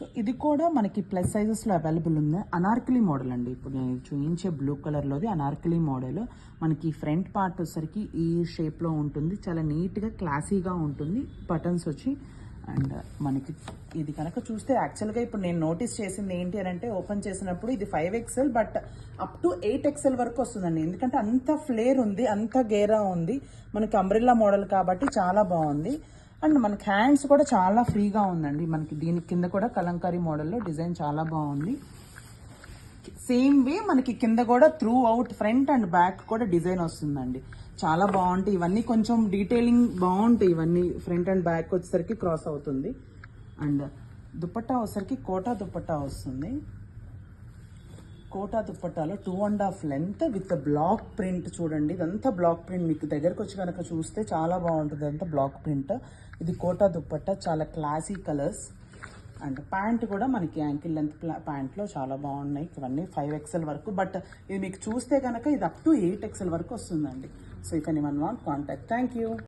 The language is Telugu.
సో ఇది కూడా మనకి ప్లస్ సైజెస్లో అవైలబుల్ ఉంది. అనార్కలి మోడల్ అండి. ఇప్పుడు నేను చూపించే బ్లూ కలర్లోది అనార్కలి మోడల్. మనకి ఫ్రంట్ పార్ట్ వచ్చేసరికి ఈ షేప్లో ఉంటుంది. చాలా నీట్గా క్లాసీగా ఉంటుంది బటన్స్ వచ్చి. అండ్ మనకి ఇది కనుక చూస్తే యాక్చువల్గా ఇప్పుడు నేను నోటీస్ చేసింది ఏంటి అని అంటే, ఓపెన్ చేసినప్పుడు ఇది 5XL but up to 8XL వరకు వస్తుందండి. ఎందుకంటే అంత ఫ్లేర్ ఉంది, అంత గేరా ఉంది. మనకి అంబ్రెల్లా మోడల్ కాబట్టి చాలా బాగుంది. అండ్ మనకి హ్యాండ్స్ కూడా చాలా ఫ్రీగా ఉందండి. మనకి దీని కింద కూడా కలంకారీ మోడల్లో డిజైన్ చాలా బాగుంది. సేమ్ వే మనకి కింద కూడా throughout front and back కూడా డిజైన్ వస్తుందండి. చాలా బాగుంటాయి ఇవన్నీ. కొంచెం డీటెయిలింగ్ బాగుంటాయి ఇవన్నీ. ఫ్రంట్ అండ్ బ్యాక్ వచ్చేసరికి క్రాస్ అవుతుంది. అండ్ దుపట్టా వచ్చేసరికి కోటా దుపట్టా వస్తుంది. కోటా దుపట్టాలో 2.5 లెంత్ విత్ బ్లాక్ ప్రింట్. చూడండి ఇదంతా బ్లాక్ ప్రింట్. మీకు దగ్గరకు వచ్చి కనుక చూస్తే చాలా బాగుంటుంది. అంతా బ్లాక్ ప్రింట్. ఇది కోటా దుపట్టా, చాలా క్లాసీ కలర్స్. అండ్ ప్యాంట్ కూడా మనకి యాంకిల్ లెంత్ ప్యాంట్లో చాలా బాగున్నాయి. ఇవన్నీ 5XL వరకు. బట్ ఇది మీకు చూస్తే కనుక ఇది అప్ టు 8XL వరకు వస్తుందండి. So if anyone want contact. Thank you.